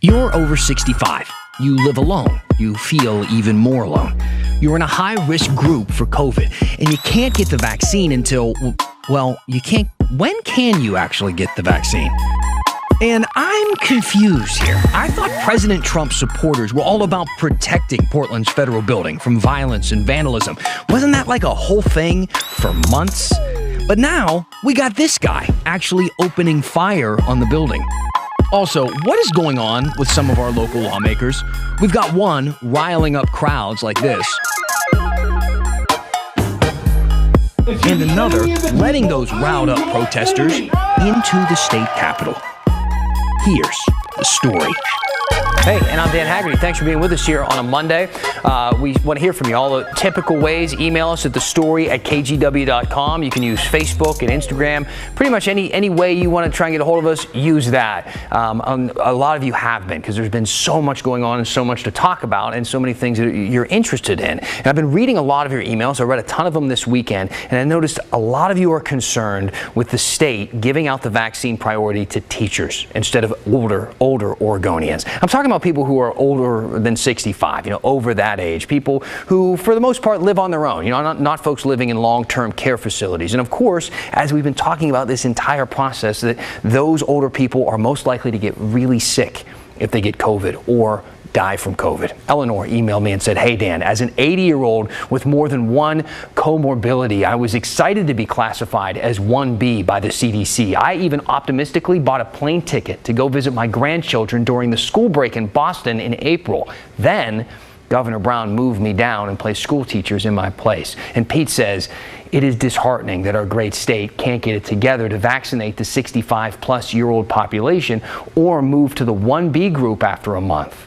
You're over 65. You live alone. You feel even more alone. You're in a high-risk group for COVID, and you can't get the vaccine until, well, you can't. When can you actually get the vaccine? And I'm confused here. I thought President Trump's supporters were all about protecting Portland's federal building from violence and vandalism. Wasn't that like a whole thing for months? But now, we got this guy actually opening fire on the building. Also, what is going on with some of our local lawmakers? We've got one riling up crowds like this, and another letting those riled up protesters into the state capitol. Here's the story. Hey, and I'm Dan Haggerty. Thanks for being with us here on a Monday. We want to hear from you. All the typical ways, email us at thestory@kgw.com. You can use Facebook and Instagram. Pretty much any way you want to try and get a hold of us, use that. A lot of you have been, because there's been so much going on and so much to talk about and so many things that you're interested in. And I've been reading a lot of your emails. I read a ton of them this weekend, and I noticed a lot of you are concerned with the state giving out the vaccine priority to teachers instead of older Oregonians. I'm talking about people who are older than 65, over that age, people who, for the most part, live on their own, not folks living in long-term care facilities. And of course, as we've been talking about this entire process, that those older people are most likely to get really sick if they get COVID or die from COVID. Eleanor emailed me and said, "Hey Dan, as an 80-year-old with more than one comorbidity, I was excited to be classified as 1B by the CDC. I even optimistically bought a plane ticket to go visit my grandchildren during the school break in Boston in April. Then Governor Brown moved me down and placed school teachers in my place." And Pete says, "It is disheartening that our great state can't get it together to vaccinate the 65-plus-year-old population or move to the 1B group after a month."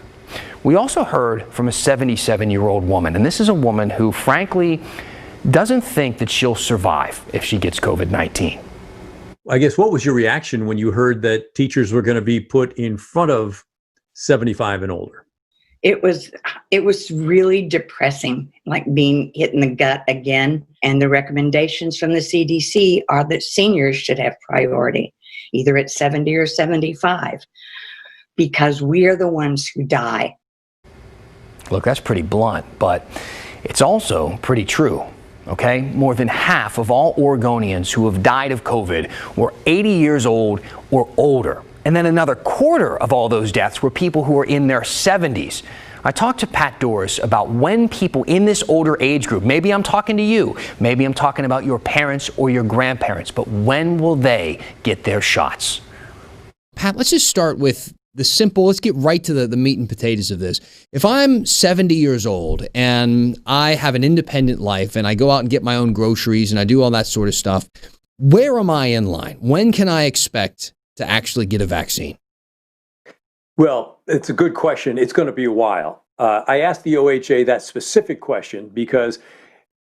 We also heard from a 77-year-old woman, and this is a woman who, frankly, doesn't think that she'll survive if she gets COVID-19. I guess, what was your reaction when you heard that teachers were going to be put in front of 75 and older? It was really depressing, like being hit in the gut again. And the recommendations from the CDC are that seniors should have priority, either at 70 or 75, because we are the ones who die. Look, that's pretty blunt, but it's also pretty true. Okay, more than half of all Oregonians who have died of COVID were 80 years old or older. And then another quarter of all those deaths were people who were in their 70s. I talked to Pat Doris about when people in this older age group, maybe I'm talking to you, maybe I'm talking about your parents or your grandparents, but when will they get their shots? Pat, let's just start with let's get right to the meat and potatoes of this. If I'm 70 years old and I have an independent life and I go out and get my own groceries and I do all that sort of stuff, where am I in line? When can I expect to actually get a vaccine? Well, it's a good question. It's going to be a while. I asked the OHA that specific question because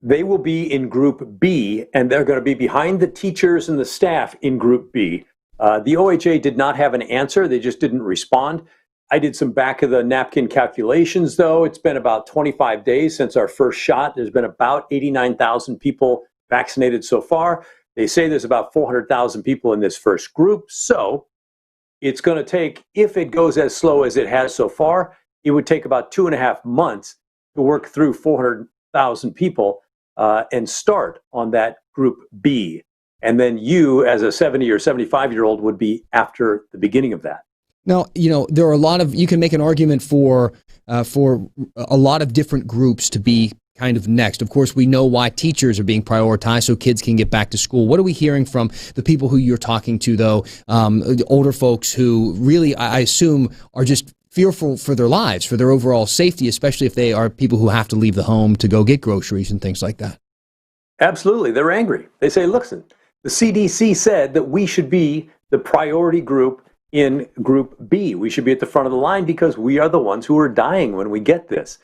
they will be in Group B, and they're going to be behind the teachers and the staff in Group B. The OHA did not have an answer. They just didn't respond. I did some back of the napkin calculations, though. It's been about 25 days since our first shot. There's been about 89,000 people vaccinated so far. They say there's about 400,000 people in this first group. So it's going to take, if it goes as slow as it has so far, it would take about 2.5 months to work through 400,000 people and start on that Group B. And then you, as a 70 or 75-year-old, would be after the beginning of that. Now, there are you can make an argument for a lot of different groups to be kind of next. Of course, we know why teachers are being prioritized so kids can get back to school. What are we hearing from the people who you're talking to, though, the older folks who really, I assume, are just fearful for their lives, for their overall safety, especially if they are people who have to leave the home to go get groceries and things like that? Absolutely. They're angry. They say, listen, the CDC said that we should be the priority group in Group B. We should be at the front of the line because we are the ones who are dying when we get this.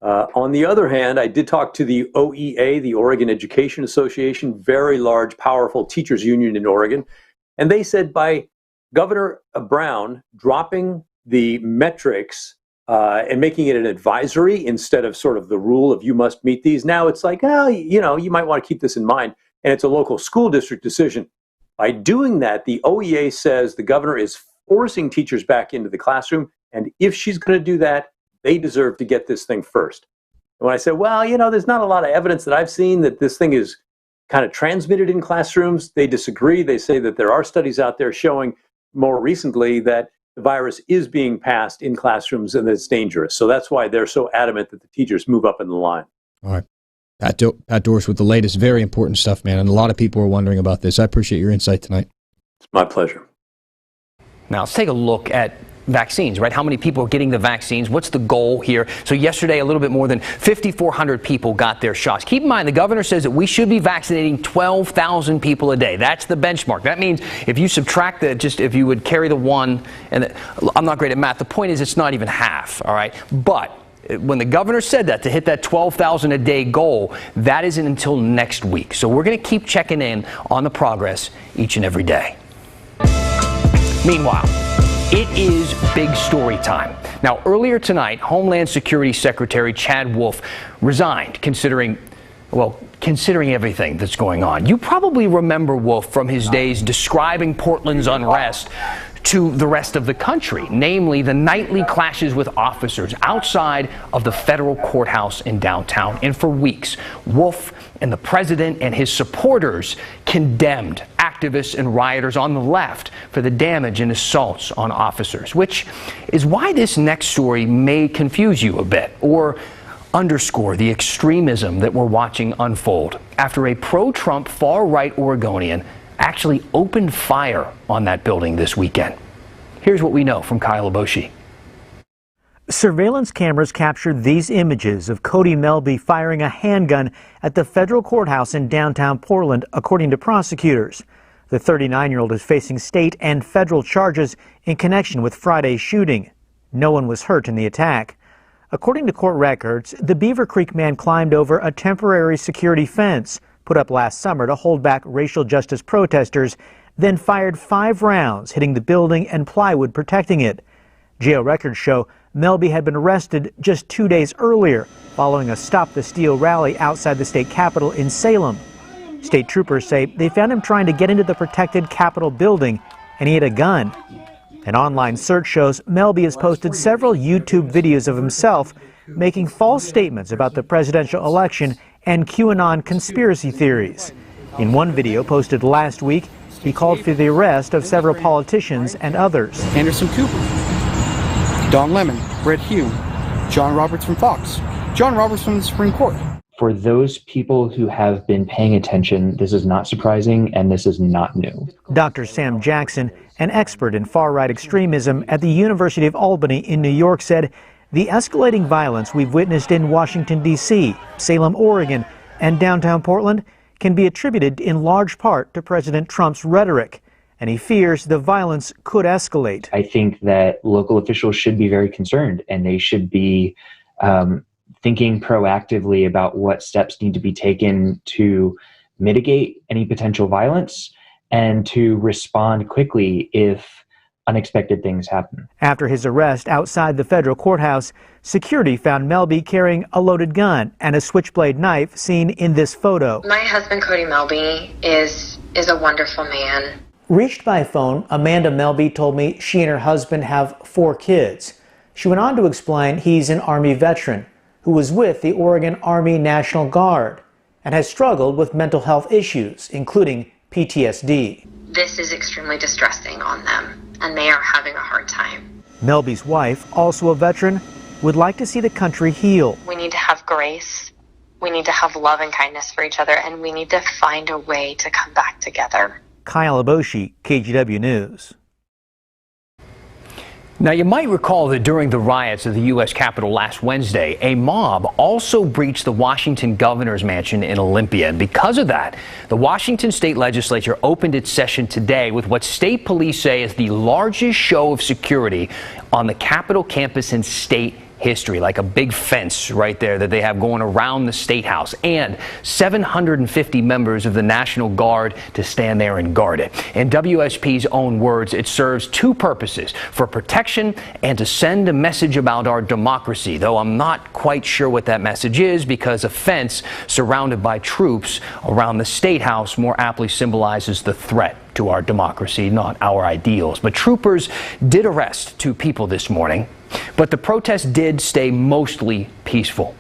On the other hand, I did talk to the OEA, the Oregon Education Association, very large, powerful teachers union in Oregon. And they said by Governor Brown dropping the metrics and making it an advisory instead of sort of the rule of you must meet these, now it's like, you might want to keep this in mind. And it's a local school district decision. By doing that, the OEA says the governor is forcing teachers back into the classroom. And if she's going to do that, they deserve to get this thing first. And when I said, well, there's not a lot of evidence that I've seen that this thing is kind of transmitted in classrooms, they disagree. They say that there are studies out there showing more recently that the virus is being passed in classrooms and that it's dangerous. So that's why they're so adamant that the teachers move up in the line. All right. Pat Doris with the latest, very important stuff, man. And a lot of people are wondering about this. I appreciate your insight tonight. It's my pleasure. Now let's take a look at vaccines, right? How many people are getting the vaccines? What's the goal here? So yesterday, a little bit more than 5,400 people got their shots. Keep in mind, the governor says that we should be vaccinating 12,000 people a day. That's the benchmark. That means if you subtract if you would carry the one, I'm not great at math. The point is it's not even half, all right? But when the governor said that to hit that 12,000 a day goal, that isn't until next week. So we're going to keep checking in on the progress each and every day. Meanwhile, it is big story time. Now, earlier tonight, Homeland Security Secretary Chad Wolf resigned, considering everything that's going on. You probably remember Wolf from his days describing Portland's unrest to the rest of the country, namely the nightly clashes with officers outside of the federal courthouse in downtown. And for weeks, Wolf and the president and his supporters condemned activists and rioters on the left for the damage and assaults on officers, which is why this next story may confuse you a bit or underscore the extremism that we're watching unfold after a pro-Trump far-right Oregonian actually opened fire on that building this weekend. Here's what we know from Kyle Aboshi. Surveillance cameras captured these images of Cody Melby firing a handgun at the federal courthouse in downtown Portland, according to prosecutors. The 39-year-old is facing state and federal charges in connection with Friday's shooting. No one was hurt in the attack. According to court records, the Beaver Creek man climbed over a temporary security fence put up last summer to hold back racial justice protesters, then fired 5 rounds, hitting the building and plywood protecting it. Jail records show Melby had been arrested just 2 days earlier following a Stop the Steal rally outside the state capitol in Salem. State troopers say they found him trying to get into the protected Capitol building, and he had a gun. An online search shows Melby has posted several YouTube videos of himself making false statements about the presidential election and QAnon conspiracy theories. In one video posted last week, he called for the arrest of several politicians and others. Anderson Cooper, Don Lemon, Brett Hume, John Roberts from Fox, John Roberts from the Supreme Court. For those people who have been paying attention, this is not surprising and this is not new. Dr. Sam Jackson, an expert in far-right extremism at the University of Albany in New York, said the escalating violence we've witnessed in Washington, D.C., Salem, Oregon, and downtown Portland can be attributed in large part to President Trump's rhetoric, and he fears the violence could escalate. I think that local officials should be very concerned, and they should be thinking proactively about what steps need to be taken to mitigate any potential violence and to respond quickly if unexpected things happen. After his arrest outside the federal courthouse, security found Melby carrying a loaded gun and a switchblade knife seen in this photo. My husband, Cody Melby, is a wonderful man. Reached by phone, Amanda Melby told me she and her husband have 4 kids. She went on to explain he's an Army veteran who was with the Oregon Army National Guard and has struggled with mental health issues, including PTSD. This is extremely distressing on them, and they are having a hard time. Melby's wife, also a veteran, would like to see the country heal. We need to have grace. We need to have love and kindness for each other, and we need to find a way to come back together. Kyle Aboshi, KGW News. Now, you might recall that during the riots at the U.S. Capitol last Wednesday, a mob also breached the Washington governor's mansion in Olympia. And because of that, the Washington state legislature opened its session today with what state police say is the largest show of security on the Capitol campus in state history, like a big fence right there that they have going around the State House, and 750 members of the National Guard to stand there and guard it. In WSP's own words, it serves 2 purposes: for protection and to send a message about our democracy, though I'm not quite sure what that message is, because a fence surrounded by troops around the State House more aptly symbolizes the threat to our democracy, not our ideals. But troopers did arrest 2 people this morning. But the protests did stay mostly peaceful.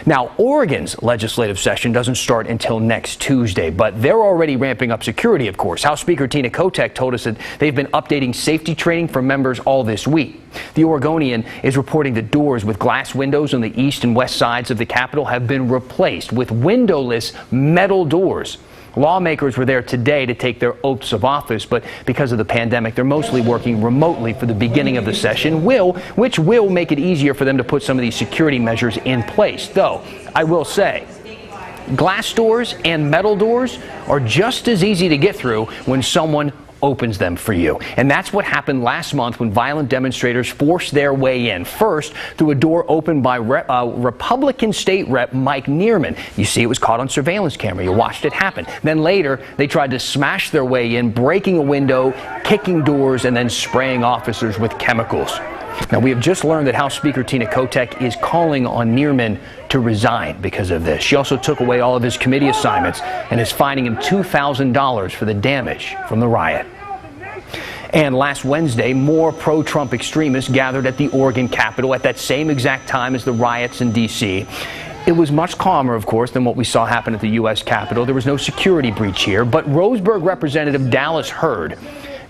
Now, Oregon's legislative session doesn't start until next Tuesday, but they're already ramping up security, of course. House Speaker Tina Kotek told us that they've been updating safety training for members all this week. The Oregonian is reporting that doors with glass windows on the east and west sides of the Capitol have been replaced with windowless metal doors. Lawmakers were there today to take their oaths of office, but because of the pandemic, they're mostly working remotely for the beginning of the session, which will make it easier for them to put some of these security measures in place. Though, I will say, glass doors and metal doors are just as easy to get through when someone opens them for you. And that's what happened last month when violent demonstrators forced their way in. First, through a door opened by Republican State Rep Mike Neerman. You see, it was caught on surveillance camera. You watched it happen. Then later, they tried to smash their way in, breaking a window, kicking doors, and then spraying officers with chemicals. Now, we have just learned that House Speaker Tina Kotek is calling on Neerman to resign because of this. She also took away all of his committee assignments and is fining him $2,000 for the damage from the riot. And last Wednesday, more pro-Trump extremists gathered at the Oregon Capitol at that same exact time as the riots in D.C. It was much calmer, of course, than what we saw happen at the U.S. Capitol. There was no security breach here, but Roseburg Representative Dallas Hurd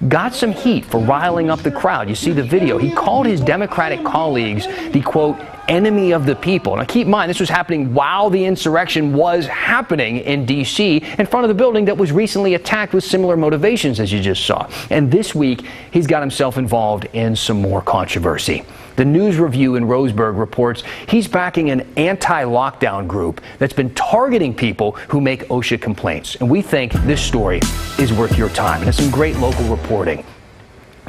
got some heat for riling up the crowd. You see the video. He called his Democratic colleagues the, quote, enemy of the people. Now, keep in mind, this was happening while the insurrection was happening in D.C. in front of the building that was recently attacked with similar motivations, as you just saw. And this week, he's got himself involved in some more controversy. The News Review in Roseburg reports he's backing an anti-lockdown group that's been targeting people who make OSHA complaints. And we think this story is worth your time. And it's some great local reporting.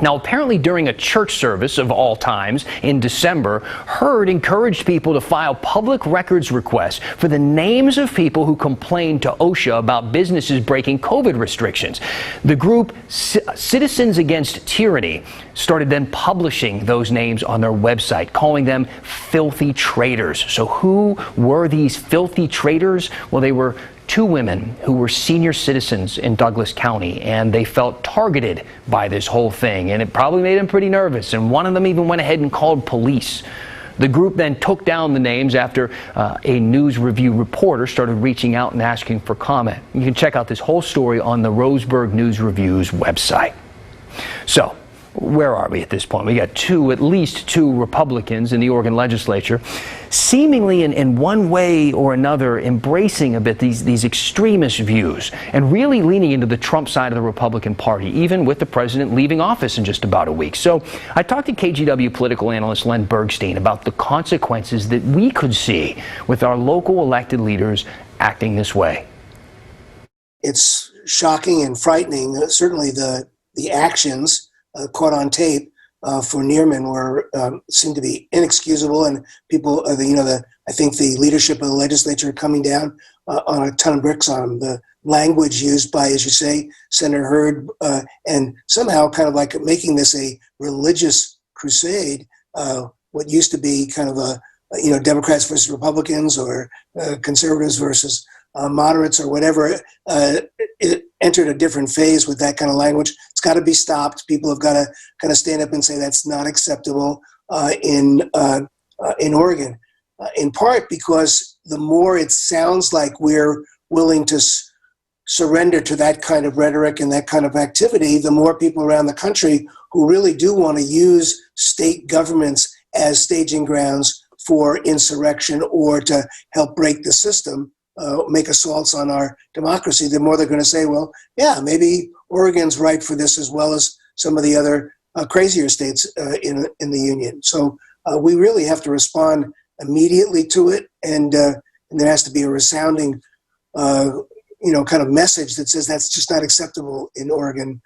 Now, apparently during a church service of all times in December, Hurd encouraged people to file public records requests for the names of people who complained to OSHA about businesses breaking COVID restrictions. The group Citizens Against Tyranny started then publishing those names on their website, calling them filthy traitors. So who were these filthy traitors? Well, they were two women who were senior citizens in Douglas County, and they felt targeted by this whole thing, and it probably made them pretty nervous, and one of them even went ahead and called police. The group then took down the names after a News Review reporter started reaching out and asking for comment. You can check out this whole story on the Roseburg News Review's website. So, where are we at this point? We got at least two Republicans in the Oregon legislature, seemingly in one way or another embracing a bit these extremist views and really leaning into the Trump side of the Republican Party, even with the president leaving office in just about a week. So I talked to KGW political analyst Len Bergstein about the consequences that we could see with our local elected leaders acting this way. It's shocking and frightening. Certainly the actions caught on tape for Neerman were seemed to be inexcusable, and people, I think the leadership of the legislature coming down on a ton of bricks on the language used by, as you say, Senator Hurd, and somehow kind of like making this a religious crusade. What used to be kind of a Democrats versus Republicans or conservatives versus moderates or whatever, it entered a different phase with that kind of language. It's got to be stopped. People have got to kind of stand up and say that's not acceptable in Oregon, in part because the more it sounds like we're willing to surrender to that kind of rhetoric and that kind of activity, the more people around the country who really do want to use state governments as staging grounds for insurrection or to help break the system, make assaults on our democracy, the more they're going to say, well, yeah, maybe Oregon's ripe for this as well as some of the other crazier states in the union. So we really have to respond immediately to it, and there has to be a resounding, kind of message that says that's just not acceptable in Oregon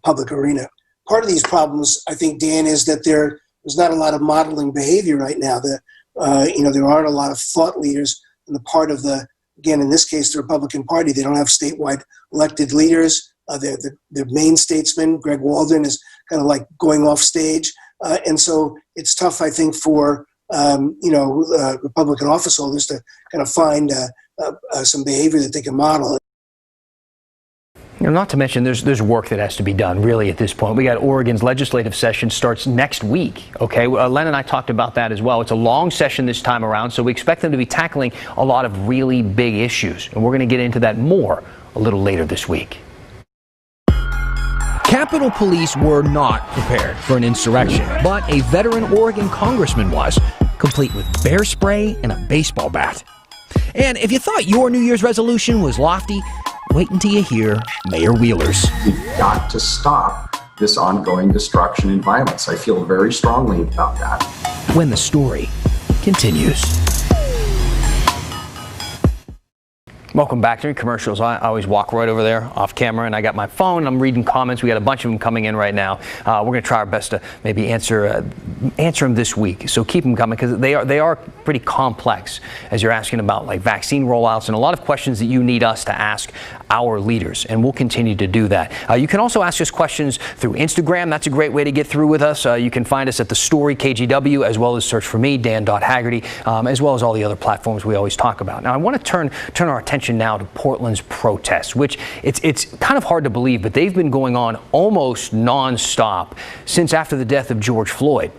public arena. Part of these problems, I think, Dan, is that there's not a lot of modeling behavior right now. There aren't a lot of thought leaders on the part of again, in this case, the Republican Party. They don't have statewide elected leaders. Their main statesman, Greg Walden, is kind of like going off stage. And so it's tough, I think, for, Republican office holders to kind of find some behavior that they can model. Not to mention, there's work that has to be done, really, at this point. We got Oregon's legislative session starts next week, okay? Len and I talked about that as well. It's a long session this time around, so we expect them to be tackling a lot of really big issues. And we're going to get into that more a little later this week. Capitol Police were not prepared for an insurrection, but a veteran Oregon congressman was, complete with bear spray and a baseball bat. And if you thought your New Year's resolution was lofty, wait until you hear Mayor Wheeler's. We've got to stop this ongoing destruction and violence. I feel very strongly about that. When the story continues. Welcome back. During commercials, I always walk right over there off camera, and I got my phone. I'm reading comments. We got a bunch of them coming in right now. We're going to try our best to maybe answer them this week. So keep them coming, because they are pretty complex, as you're asking about like vaccine rollouts and a lot of questions that you need us to ask our leaders, and we'll continue to do that. You can also ask us questions through Instagram. That's a great way to get through with us. You can find us at The Story KGW, as well as search for me, Dan.Haggerty, as well as all the other platforms we always talk about. Now, I want to turn our attention now to Portland's protests, which it's kind of hard to believe, but they've been going on almost nonstop since after the death of George Floyd.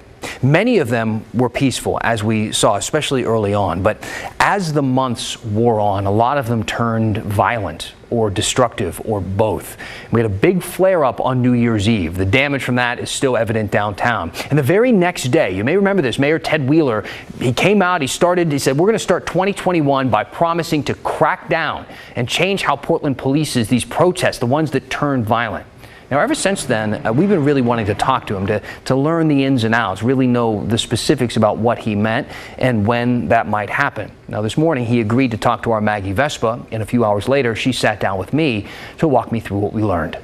Many of them were peaceful, as we saw, especially early on. But as the months wore on, a lot of them turned violent or destructive or both. We had a big flare-up on New Year's Eve. The damage from that is still evident downtown. And the very next day, you may remember this, Mayor Ted Wheeler, he came out, he said, we're going to start 2021 by promising to crack down and change how Portland polices these protests, the ones that turned violent. Now, ever since then, we've been really wanting to talk to him to learn the ins and outs, really know the specifics about what he meant and when that might happen. Now, this morning, he agreed to talk to our Maggie Vespa, and a few hours later, she sat down with me to walk me through what we learned.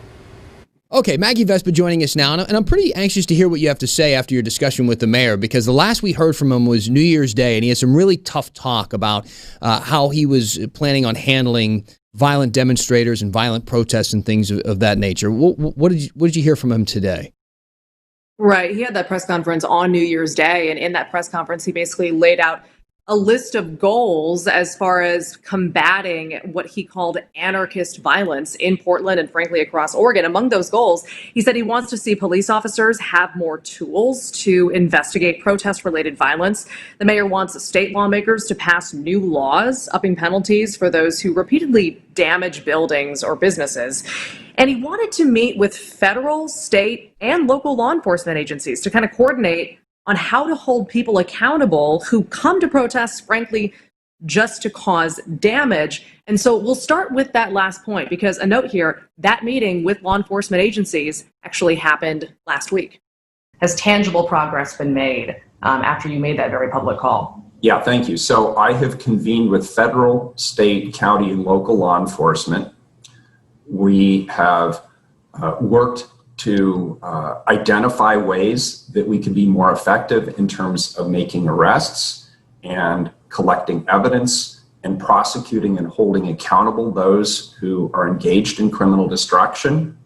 Okay, Maggie Vespa joining us now, and I'm pretty anxious to hear what you have to say after your discussion with the mayor, because the last we heard from him was New Year's Day, and he had some really tough talk about how he was planning on handling violent demonstrators and violent protests and things of that nature. What did you hear from him today? Right. He had that press conference on New Year's Day, and in that press conference, he basically laid out a list of goals as far as combating what he called anarchist violence in Portland and frankly across Oregon. Among those goals, he said he wants to see police officers have more tools to investigate protest-related violence. The mayor wants state lawmakers to pass new laws, upping penalties for those who repeatedly damage buildings or businesses. And he wanted to meet with federal, state, and local law enforcement agencies to kind of coordinate on how to hold people accountable who come to protests, frankly, just to cause damage. And so we'll start with that last point, because a note here, that meeting with law enforcement agencies actually happened last week. Has tangible progress been made after you made that very public call? Yeah, thank you. So I have convened with federal, state, county, and local law enforcement. We have worked to identify ways that we can be more effective in terms of making arrests and collecting evidence and prosecuting and holding accountable those who are engaged in criminal destruction.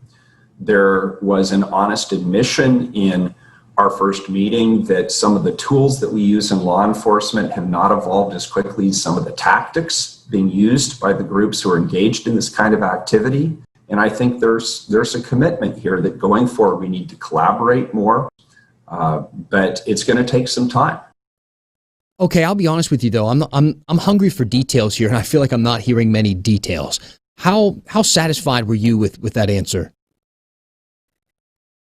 There was an honest admission in our first meeting that some of the tools that we use in law enforcement have not evolved as quickly as some of the tactics being used by the groups who are engaged in this kind of activity. And I think there's a commitment here that going forward we need to collaborate more, but it's going to take some time. Okay, I'll be honest with you though. I'm hungry for details here, and I feel like I'm not hearing many details. How satisfied were you with that answer?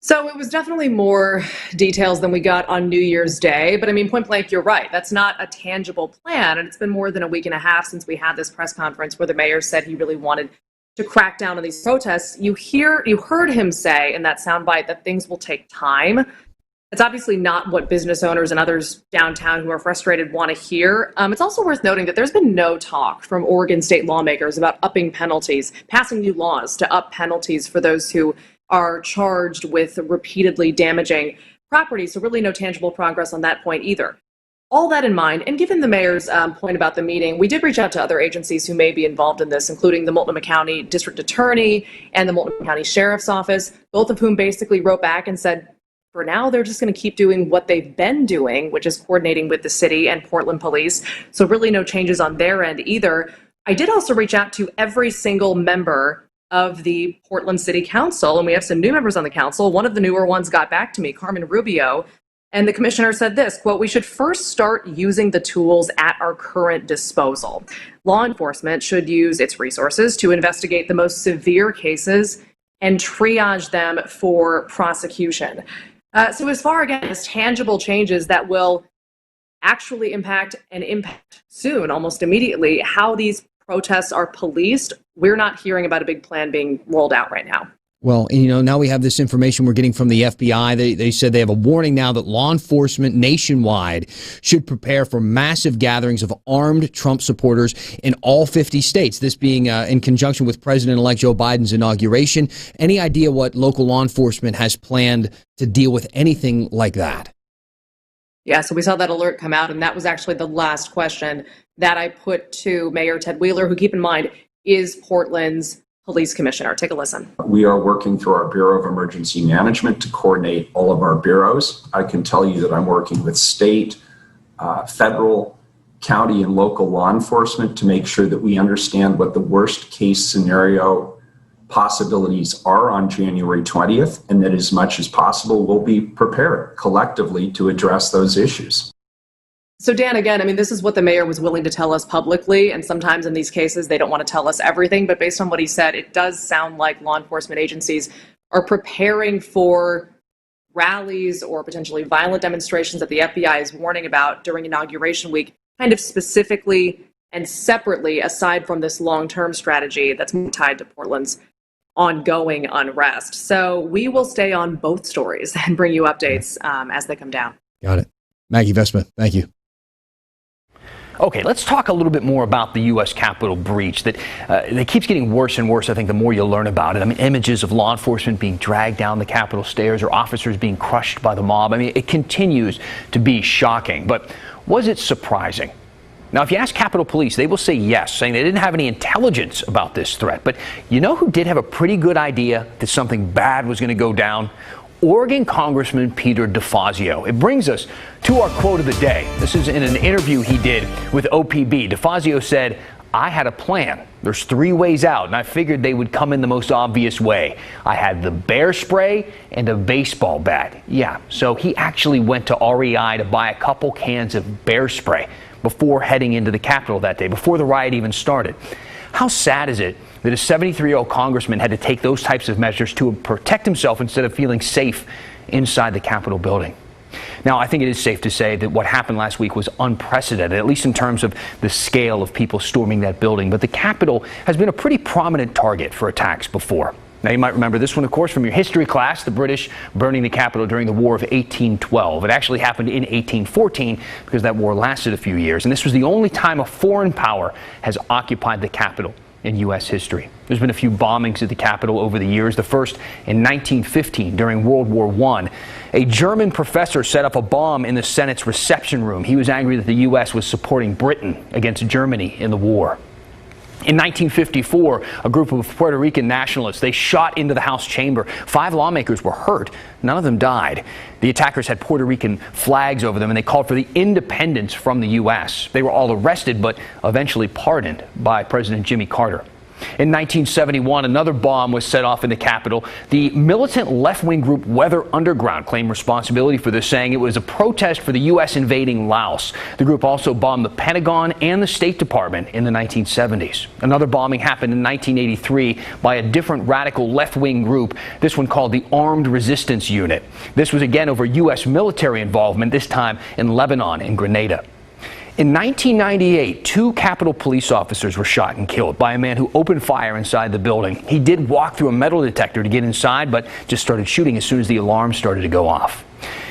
So it was definitely more details than we got on New Year's Day. But I mean, point blank, you're right. That's not a tangible plan. And it's been more than a week and a half since we had this press conference where the mayor said he really wanted to crack down on these protests. You heard him say in that soundbite that things will take time. It's obviously not what business owners and others downtown who are frustrated want to hear. It's also worth noting that there's been no talk from Oregon state lawmakers about upping penalties, passing new laws to up penalties for those who are charged with repeatedly damaging property. So really no tangible progress on that point either. All that in mind, and given the mayor's point about the meeting, we did reach out to other agencies who may be involved in this, including the Multnomah County District Attorney and the Multnomah County Sheriff's Office, both of whom basically wrote back and said, for now, they're just going to keep doing what they've been doing, which is coordinating with the city and Portland police. So really no changes on their end either. I did also reach out to every single member of the Portland City Council, and we have some new members on the council. One of the newer ones got back to me, Carmen Rubio, and the commissioner said this, quote, "We should first start using the tools at our current disposal. Law enforcement should use its resources to investigate the most severe cases and triage them for prosecution." So as far, again, as tangible changes that will actually impact soon, almost immediately, how these protests are policed, we're not hearing about a big plan being rolled out right now. Well, and, now we have this information we're getting from the FBI. They said they have a warning now that law enforcement nationwide should prepare for massive gatherings of armed Trump supporters in all 50 states, this being in conjunction with President-elect Joe Biden's inauguration. Any idea what local law enforcement has planned to deal with anything like that? Yeah, so we saw that alert come out, and that was actually the last question that I put to Mayor Ted Wheeler, who, keep in mind, is Portland's police commissioner. Take a listen. We are working through our Bureau of Emergency Management to coordinate all of our bureaus. I can tell you that I'm working with state, federal, county, and local law enforcement to make sure that we understand what the worst case scenario possibilities are on January 20th, and that as much as possible, we'll be prepared collectively to address those issues. So, Dan, again, I mean, this is what the mayor was willing to tell us publicly, and sometimes in these cases, they don't want to tell us everything, but based on what he said, it does sound like law enforcement agencies are preparing for rallies or potentially violent demonstrations that the FBI is warning about during Inauguration Week, kind of specifically and separately, aside from this long-term strategy that's tied to Portland's ongoing unrest. So we will stay on both stories and bring you updates as they come down. Got it. Maggie Vespa, thank you. Okay, let's talk a little bit more about the U.S. Capitol breach that keeps getting worse and worse, I think, the more you learn about it. I mean, images of law enforcement being dragged down the Capitol stairs or officers being crushed by the mob. I mean, it continues to be shocking. But was it surprising? Now, if you ask Capitol Police, they will say yes, saying they didn't have any intelligence about this threat. But you know who did have a pretty good idea that something bad was going to go down? Oregon Congressman Peter DeFazio. It brings us to our quote of the day. This is in an interview he did with OPB. DeFazio said, "I had a plan. There's 3 ways out, and I figured they would come in the most obvious way. I had the bear spray and a baseball bat." Yeah, so he actually went to REI to buy a couple cans of bear spray before heading into the Capitol that day, before the riot even started. How sad is it that a 73-year-old congressman had to take those types of measures to protect himself instead of feeling safe inside the Capitol building? Now, I think it is safe to say that what happened last week was unprecedented, at least in terms of the scale of people storming that building. But the Capitol has been a pretty prominent target for attacks before. Now, you might remember this one, of course, from your history class, the British burning the Capitol during the War of 1812. It actually happened in 1814 because that war lasted a few years. And this was the only time a foreign power has occupied the Capitol in U.S. history. There's been a few bombings at the Capitol over the years. The first in 1915 during World War I. A German professor set up a bomb in the Senate's reception room. He was angry that the U.S. was supporting Britain against Germany in the war. In 1954, a group of Puerto Rican nationalists, they shot into the House chamber. 5 lawmakers were hurt. None of them died. The attackers had Puerto Rican flags over them, and they called for the independence from the U.S. They were all arrested, but eventually pardoned by President Jimmy Carter. In 1971, another bomb was set off in the Capitol. The militant left-wing group Weather Underground claimed responsibility for this, saying it was a protest for the U.S. invading Laos. The group also bombed the Pentagon and the State Department in the 1970s. Another bombing happened in 1983 by a different radical left-wing group, this one called the Armed Resistance Unit. This was again over U.S. military involvement, this time in Lebanon and Grenada. In 1998, 2 Capitol police officers were shot and killed by a man who opened fire inside the building. He did walk through a metal detector to get inside, but just started shooting as soon as the alarm started to go off.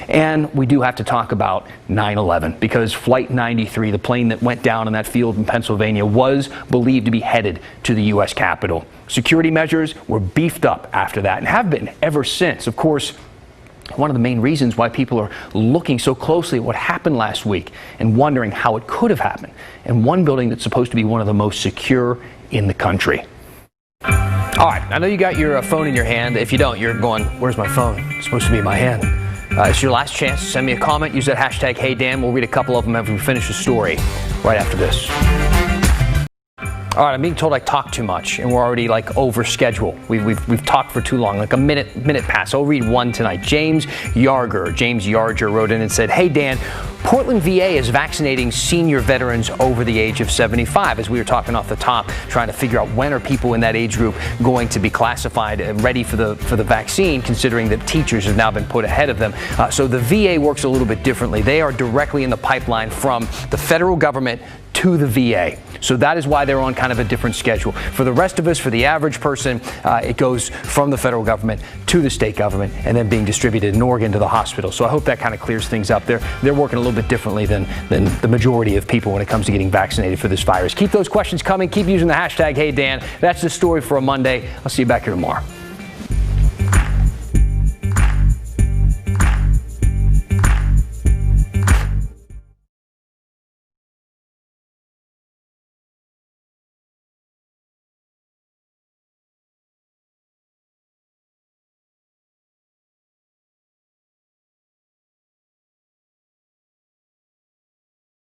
And we do have to talk about 9/11, because Flight 93, the plane that went down in that field in Pennsylvania, was believed to be headed to the U.S. Capitol. Security measures were beefed up after that and have been ever since. Of course, one of the main reasons why people are looking so closely at what happened last week and wondering how it could have happened in one building that's supposed to be one of the most secure in the country. All right, I know you got your phone in your hand. If you don't, you're going, where's my phone? It's supposed to be in my hand. It's your last chance to send me a comment. Use that hashtag HeyDan. We'll read a couple of them after we finish the story right after this. All right, I'm being told I talk too much, and we're already like over schedule. We've talked for too long, like a minute past. I'll read one tonight. James Yarger wrote in and said, "Hey Dan, Portland VA is vaccinating senior veterans over the age of 75. As we were talking off the top, trying to figure out when are people in that age group going to be classified and ready for the vaccine, considering that teachers have now been put ahead of them. So the VA works a little bit differently. They are directly in the pipeline from the federal government to the VA. So that is why they're on kind of a different schedule. For the rest of us, for the average person, it goes from the federal government to the state government and then being distributed in Oregon to the hospital. So I hope that kind of clears things up. They're working a little bit differently than the majority of people when it comes to getting vaccinated for this virus. Keep those questions coming. Keep using the hashtag HeyDan. That's the story for a Monday. I'll see you back here tomorrow.